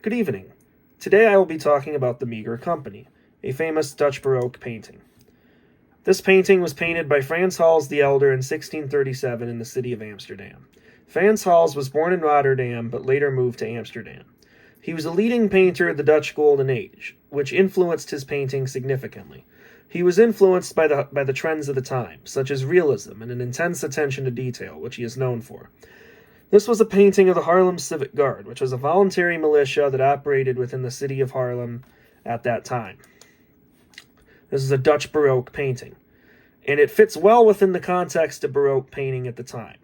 Good evening. Today I will be talking about the Meagre Company, a famous Dutch Baroque painting. This painting was painted by Frans Hals the Elder in 1637 in the city of Amsterdam. Frans Hals was born in Rotterdam but later moved to Amsterdam. He was a leading painter of the Dutch Golden Age, which influenced his painting significantly. He was influenced by the trends of the time, such as realism and an intense attention to detail, which he is known for. This was a painting of the Haarlem Civic Guard, which was a voluntary militia that operated within the city of Haarlem at that time. This is a Dutch Baroque painting, and it fits well within the context of Baroque painting at the time.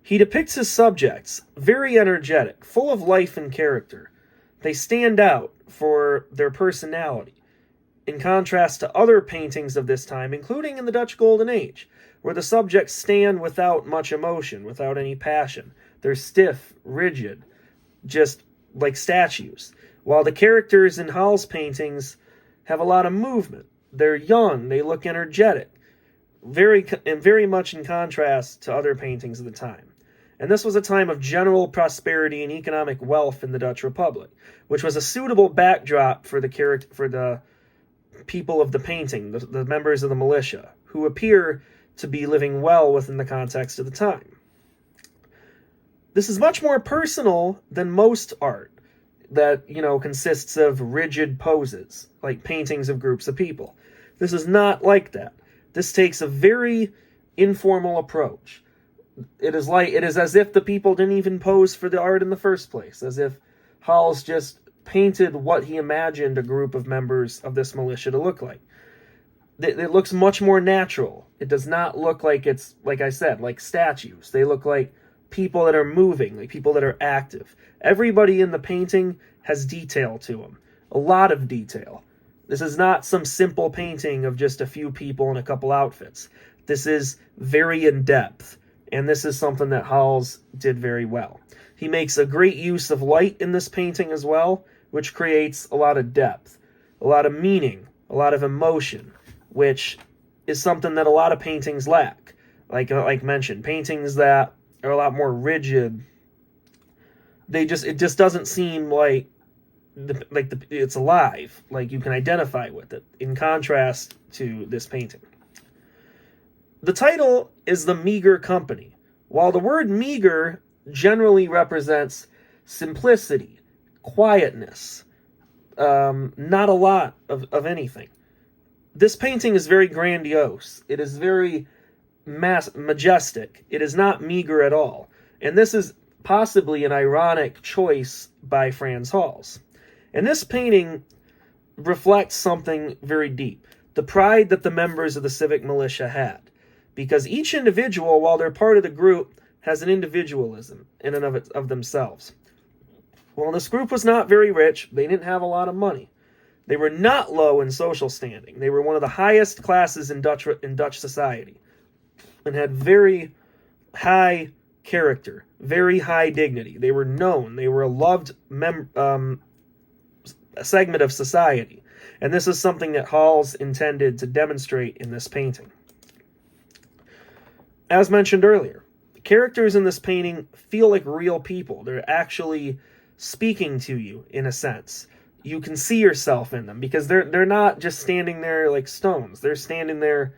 He depicts his subjects very energetic, full of life and character. They stand out for their personality, in contrast to other paintings of this time, including in the Dutch Golden Age, where the subjects stand without much emotion, without any passion. They're stiff, rigid, just like statues, while the characters in Hals' paintings have a lot of movement. They're young, they look energetic, very much in contrast to other paintings of the time. And this was a time of general prosperity and economic wealth in the Dutch Republic, which was a suitable backdrop for the people of the painting, the members of the militia, who appear to be living well within the context of the time. This is much more personal than most art that, consists of rigid poses, like paintings of groups of people. This is not like that. This takes a very informal approach. It is as if the people didn't even pose for the art in the first place, as if Hals just painted what he imagined a group of members of this militia to look like. It looks much more natural. It does not look like it's, like I said, like statues. They look like people that are moving, like people that are active. Everybody in the painting has detail to them, a lot of detail. This is not some simple painting of just a few people and a couple outfits. This is very in-depth, and this is something that Hals did very well. He makes a great use of light in this painting as well, which creates a lot of depth, a lot of meaning, a lot of emotion, which is something that a lot of paintings lack. Like mentioned, paintings that are a lot more rigid, it just doesn't seem like it's alive, like you can identify with it, in contrast to this painting. The title is The Meagre Company. While the word meager generally represents simplicity, quietness, not a lot of anything, this painting is very grandiose. It is very majestic. It is not meager at all. And this is possibly an ironic choice by Frans Hals. And this painting reflects something very deep, the pride that the members of the civic militia had. Because each individual, while they're part of the group, has an individualism in and of themselves. Well, this group was not very rich. They didn't have a lot of money. They were not low in social standing. They were one of the highest classes in Dutch society, and had very high character, very high dignity. They were known. They were a loved segment of society. And this is something that Hals intended to demonstrate in this painting. As mentioned earlier, the characters in this painting feel like real people. They're actually speaking to you, in a sense. You can see yourself in them, because they're not just standing there like stones. They're standing there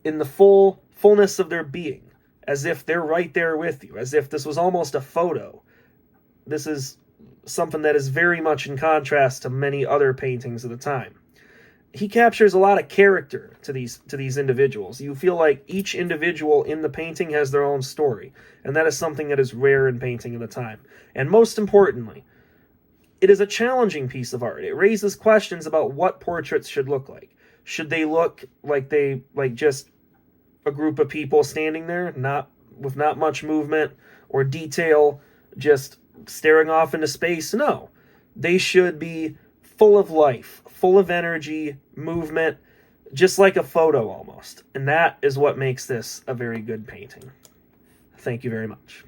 in the fullness of their being, as if they're right there with you, as if this was almost a photo. This is something that is very much in contrast to many other paintings of the time. He captures a lot of character to these individuals. You feel like each individual in the painting has their own story, and that is something that is rare in painting of the time. And most importantly, it is a challenging piece of art. It raises questions about what portraits should look like. Should they look like just a group of people standing there, with not much movement or detail, just staring off into space? No. They should be full of life, full of energy, movement, just like a photo almost. And that is what makes this a very good painting. Thank you very much.